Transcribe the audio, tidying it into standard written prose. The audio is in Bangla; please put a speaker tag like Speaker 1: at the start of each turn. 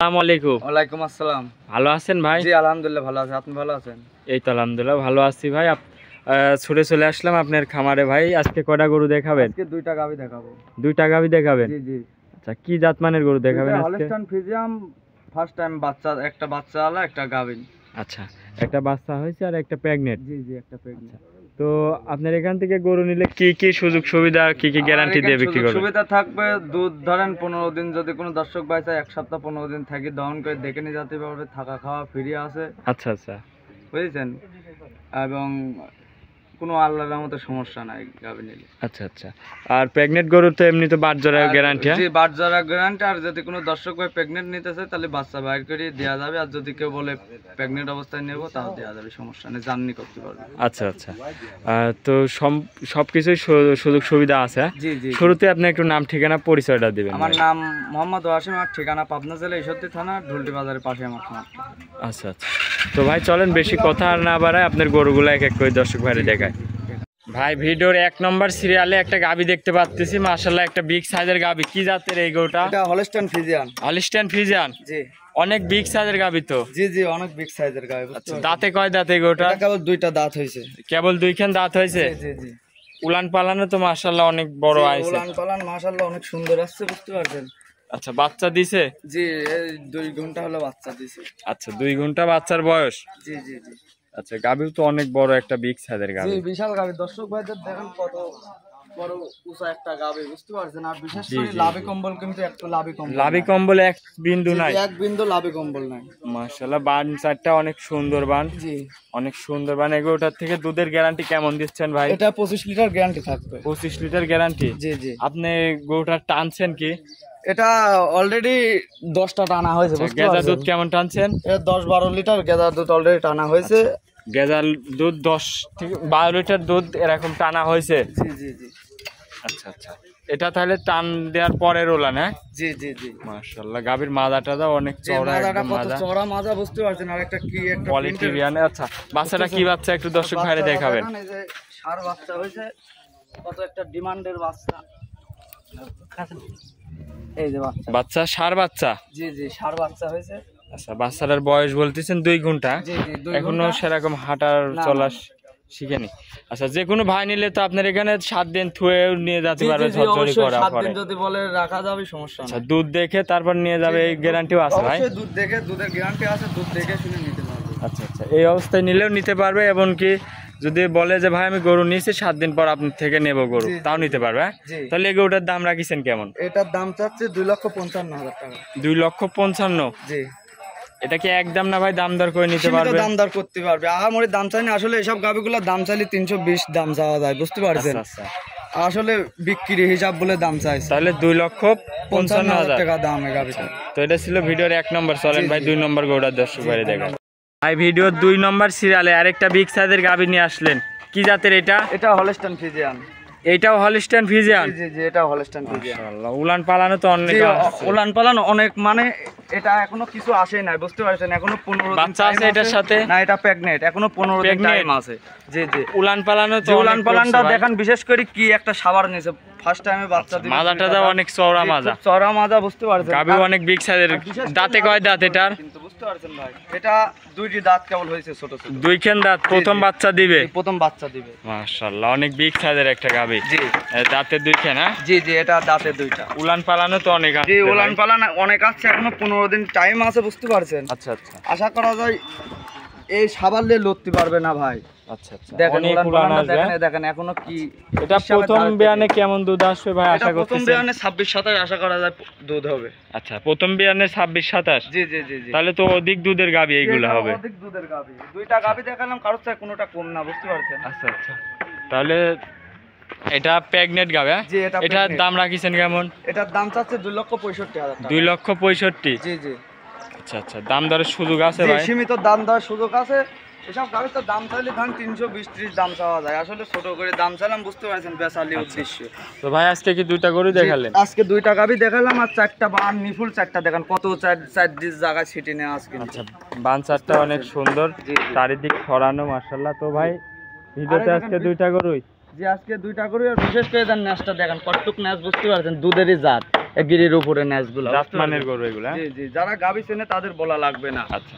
Speaker 1: আসসালামু আলাইকুম।
Speaker 2: ওয়ালাইকুম আসসালাম।
Speaker 1: ভালো আছেন ভাই?
Speaker 2: জি আলহামদুলিল্লাহ ভালো আছি। আপনি ভালো আছেন?
Speaker 1: এই তো আলহামদুলিল্লাহ ভালো আছি ভাই। ছুটে চলে আসলাম আপনার খামারে ভাই। আজকে কয়টা গরু দেখাবেন?
Speaker 2: আজকে দুইটা গাভী দেখাবো।
Speaker 1: দুইটা গাভী দেখাবেন?
Speaker 2: জি জি।
Speaker 1: আচ্ছা, কি জাতমানের গরু দেখাবেন আজকে?
Speaker 2: হলস্টাইন ফ্রিজিয়ান, ফার্স্ট টাইম বাচ্চা, একটা বাচ্চা আলা একটা গাভী।
Speaker 1: আচ্ছা, একটা বাচ্চা হয়েছে আর একটা প্রেগনেন্ট।
Speaker 2: জি জি, একটা প্রেগনেন্ট।
Speaker 1: তো আপনার এখান থেকে গরু নিলে কি কি সুযোগ সুবিধা, কি কি গ্যারান্টি দিয়ে বিক্রি করবেন?
Speaker 2: সুবিধা থাকবে, দুধ ধরেন 15 দিন, যদি কোনো দর্শক ভাই চায় 1 সপ্তাহ 15 দিন থাকি দহন করে দেখে নিয়ে যেতে পারবে, থাকা খাওয়া ফ্রি আছে।
Speaker 1: আচ্ছা আচ্ছা,
Speaker 2: বুঝেছেন? এবং কোনো আল্লাহর রহমতে সমস্যা নাই গাভী নিলে।
Speaker 1: আচ্ছা আচ্ছা। আর প্রেগনেন্ট গরু তো এমনি তো বাচ্চারা গ্যারান্টি?
Speaker 2: জি, বাচ্চারা গ্যারান্টি। আর যদি কোনো দর্শক ভাই প্রেগনেন্ট নিতেছে তাহলে বাচ্চা বাইর করে দেওয়া যাবে। আর যদি কেউ বলে প্রেগনেন্ট অবস্থায় নেব তাও দেওয়া যাবে, সমস্যা নেই, জার্নি করতে পারবে।
Speaker 1: আচ্ছা আচ্ছা। তো সবকিছুই সুযোগ সুবিধা আছে।
Speaker 2: জি জি।
Speaker 1: শুরুতে আপনি একটু নাম ঠিকানা পরিচয়টা দিবেন।
Speaker 2: আমার নাম মোহাম্মদ ওয়াসিম, আর ঠিকানা পাবনা জেলা ঈশ্বরদী থানা, ঢুলটি বাজারের পাশে আমার খামার।
Speaker 1: আচ্ছা আচ্ছা। তো ভাই চলেন বেশি কথা আর না বাড়ায় আপনার গরুগুলো এক এক করে দর্শক ভাইরে দেখায়। ভাই ভিডিওর 1 নম্বর সিরিয়ালে একটা গাভী দেখতে পাচ্ছি, মাশাআল্লাহ একটা বিগ সাইজের গাভী। কি জাতের এই গরুটা?
Speaker 2: এটা হলস্টাইন ফ্রিজিয়ান।
Speaker 1: Holstein Friesian? জি। অনেক বিগ সাইজের গাভী তো।
Speaker 2: জি জি, অনেক বিগ সাইজের গাভী।
Speaker 1: আচ্ছা, দাঁতে কয় দাঁত এই গরুটা?
Speaker 2: এটা কেবল দুইটা দাঁত হইছে।
Speaker 1: কেবল দুইখান দাঁত হইছে?
Speaker 2: জি জি।
Speaker 1: উলান পালানো তো মাশাআল্লাহ অনেক বড় আইছে।
Speaker 2: উলান পালান মাশাআল্লাহ অনেক সুন্দর আসছে, বুঝতে পারছেন?
Speaker 1: আচ্ছা, বাচ্চা দিছে?
Speaker 2: জি, এই 2 ঘন্টা হলো বাচ্চা দিছে।
Speaker 1: আচ্ছা, 2 ঘন্টা বাচ্চার বয়স?
Speaker 2: জি জি জি।
Speaker 1: আচ্ছা, গাভী তো অনেক বড় একটা বিগ সাইজের গাভী।
Speaker 2: জি, বিশাল গাভী। দর্শক ভাইদের দেখেন কত বড় উঁচা একটা গাভী, বুঝতে পারছেন? আর বিশেষ করে লাভি কম্বল, কিন্তু একটু লাভি কম্বল,
Speaker 1: লাভি কম্বল এক বিন্দু নাই?
Speaker 2: এক বিন্দু লাভি কম্বল নাই।
Speaker 1: মাশাআল্লাহ, বান চারটা অনেক সুন্দর বান।
Speaker 2: জি,
Speaker 1: অনেক সুন্দর বান। এগুলোটার থেকে দুধের গ্যারান্টি কেমন দিচ্ছেন ভাই?
Speaker 2: এটা 25 লিটার গ্যারান্টি থাকবে।
Speaker 1: 25 লিটার গ্যারান্টি?
Speaker 2: জি জি।
Speaker 1: আপনি গরুটা টানছেন কি?
Speaker 2: এটা অলরেডি 10টা টানা হয়েছে, বুঝতে পারছেন?
Speaker 1: গেজা দুধ কেমন টানছেন?
Speaker 2: এটা 10-12 লিটার গেজা দুধ অলরেডি টানা হয়েছে।
Speaker 1: গেজার দুধ 10 থেকে 12 লিটার দুধ এরকম টানা হয়েছে?
Speaker 2: জি জি জি।
Speaker 1: আচ্ছা আচ্ছা। এটা তাহলে টান দেওয়ার পরের ওলান? হ্যাঁ
Speaker 2: জি জি জি।
Speaker 1: মাশাআল্লাহ, গাভীর মাজাটা অনেক চওড়া, একদম মাজা,
Speaker 2: চওড়া মাজা, বুঝতে পারছেন? আর একটা কি একটা
Speaker 1: কোয়ালিটি বিয়ানে। আচ্ছা, বাচ্চাটা কি বাচ্চা একটু দর্শক ভাইরে দেখাবেন?
Speaker 2: এই যে ষাঁড় বাচ্চা হয়েছে, কত একটা ডিমান্ডের বাচ্চা। এই যে বাচ্চা,
Speaker 1: বাচ্চা ষাঁড় বাচ্চা?
Speaker 2: জি জি, ষাঁড় বাচ্চা হয়েছে।
Speaker 1: আচ্ছা, বাচ্চাটার বয়স বলতেছেন 2 ঘন্টা?
Speaker 2: জি জি, 2
Speaker 1: এখনো
Speaker 2: ঘন্টা।
Speaker 1: সেরকম হাঁটার চলা শিখেনি? আচ্ছা, যে কোনো ভাই নিলে তো আপনার এখানে 7 দিন থুয়ে নিয়ে যেতে পারবে, ঝরঝরি করা পরে?
Speaker 2: 7 দিন যদি বলে রাখা যাবে, সমস্যা নেই।
Speaker 1: আচ্ছা, দুধ দেখে তারপর নিয়ে যাবে, এই গ্যারান্টিও আছে ভাই?
Speaker 2: অবশ্যই দুধ দেখে, দুধের গ্যারান্টি আছে, দুধ দেখে শুনে নিতে পারবে।
Speaker 1: আচ্ছা আচ্ছা, এই অবস্থায় নিলেও নিতে পারবে, এমনকি যদি বলে যে ভাই আমি গরু নিয়েছি 7 দিন পর আপনার থেকে নেব গরু, তাও নিতে পারবে? তাহলে এই গরুটার দাম রাখিছেন কেমন?
Speaker 2: এটার দাম চাচ্ছে 2,55,000 টাকা।
Speaker 1: 2,55,000?
Speaker 2: জি।
Speaker 1: এটা কি একদম না ভাই, দাম দর করে নিতে পারবে?
Speaker 2: দাম দর করতে পারবে। আহামরি দাম চাই না আসলে, এসব গাভিগুলোর দাম চাইলে 320 দাম চাওয়া যায়, বুঝতে পারছেন?
Speaker 1: আচ্ছা,
Speaker 2: আসলে বিক্রি হিসাব বলে দাম চাইছে।
Speaker 1: তাহলে 2,55,000
Speaker 2: টাকা দাম এই গাভিটা।
Speaker 1: তো এটা ছিল ভিডিওর 1 নম্বর। চলেন ভাই 2 নম্বর গরুটার দর্শক ভাইরে দেখান। ভাই ভিডিওর 2 নম্বর সিরিয়ালে আরেকটা বিগ সাইজের গাভী নিয়ে আসলেন। কি জাতের এটা?
Speaker 2: এটা হলস্টাইন ফ্রিজিয়ান।
Speaker 1: এইটাও হলস্টাইন ফ্রিজিয়ান?
Speaker 2: জি জি, এটা হলস্টাইন ফ্রিজিয়ান।
Speaker 1: মাশাআল্লাহ, উলান পালানো তো অনেক।
Speaker 2: উলান পালান অনেক, মানে এটা এখনো কিছু আসেই নাই, বুঝতে পারছেন? এখনো 15 দিন
Speaker 1: বাচ্চা আছে এটার সাথে?
Speaker 2: না, এটা প্রেগনেন্ট, এখনো 15 দিন টাইম আছে। জি জি।
Speaker 1: উলান পালানো তো,
Speaker 2: উলান পালানটা দেখেন, বিশেষ করে কি একটা সাবার নিছে, ফার্স্ট টাইমে বাচ্চা দিবে।
Speaker 1: মাজাটা দাও অনেক চওড়া মাজা,
Speaker 2: চওড়া মাজা, বুঝতে পারছেন?
Speaker 1: গাভী অনেক বিগ সাইজের। দাঁতে কয় দাঁত এটার?
Speaker 2: কিন্তু বুঝতে পারছেন ভাই, এটা 2টি দাঁত কেবল হয়েছে, ছোট ছোট
Speaker 1: 2খান দাঁত। প্রথম বাচ্চা দিবে?
Speaker 2: প্রথম বাচ্চা দিবে।
Speaker 1: মাশাআল্লাহ, অনেক বিগ সাইজের একটা গাভী।
Speaker 2: জি,
Speaker 1: দাঁতে 2খান? হ্যাঁ
Speaker 2: জি জি, এটা দাঁতে 2টা।
Speaker 1: উলান পালানো তো অনেক আছে?
Speaker 2: জি, উলান পালান অনেক আছে, এখনো 15 দিন টাইম আছে, বুঝতে পারছেন?
Speaker 1: আচ্ছা আচ্ছা।
Speaker 2: আশা করা যায় এই সাবাল দিয়ে লড়তে পারবে না ভাই।
Speaker 1: আচ্ছা আচ্ছা,
Speaker 2: দেখেন উলান পালানটা দেখেন এখনো কি।
Speaker 1: এটা প্রথম বিয়ানে কেমন দুধ আসবে ভাই আশা করতেছেন?
Speaker 2: প্রথম বিয়ানে 26-27 আশা করা যায় দুধ হবে।
Speaker 1: আচ্ছা, প্রথম বিয়ানে 26-27?
Speaker 2: জি জি জি জি।
Speaker 1: তাহলে তো অধিক দুধের গাভী এইগুলো হবে।
Speaker 2: অধিক দুধের গাভী। 2টা গাভী দেখালাম, কারোর থেকে কোনোটা কম না, বুঝতে পারছেন?
Speaker 1: আচ্ছা আচ্ছা। তাহলে এটা প্রেগনেন্ট গাভী?
Speaker 2: জি,
Speaker 1: এটার দাম রাখিছেন কেমন?
Speaker 2: এটার দাম চাচ্ছে 2,65,000 টাকা।
Speaker 1: 2,65,000?
Speaker 2: জি জি।
Speaker 1: আচ্ছা আচ্ছা, দাম দরের সুযোগ আছে ভাই?
Speaker 2: সীমিত দাম দেওয়ার সুযোগ আছে। এসব গাড়ির তো দাম চাইলে ধরেন 320-30 দাম চাওয়া যায়, আসলে ছোট করে দাম চাইলাম, বুঝতে পারছেন? বেচালি উদ্দেশ্য।
Speaker 1: তো ভাই আজকে কি 2টা গরু দেখালেন?
Speaker 2: আজকে 2টা গাভী দেখালাম, আর 4টা বান নিফুল 4টা দেখেন, কত 4 জায়গায় ছিটি নেওয়া আজকে।
Speaker 1: আচ্ছা, বান 4টা অনেক সুন্দর, চারিদিক ছড়ানো মাশাআল্লাহ। তো ভাই ভিডিওতে আজকে 2টা গরুই?
Speaker 2: জি, আজকে 2টা গরু। আর বিশেষ করে দেন ন্যাসটা দেখেন, কতটুক ন্যাস, বুঝতে পারছেন? দুধেরই জাত। গিরির উপরে ন্যাচগুলো
Speaker 1: জাতমানের গরু এগুলা।
Speaker 2: জি জি, যারা গাভী চেনে তাদের বলা লাগবে না।
Speaker 1: আচ্ছা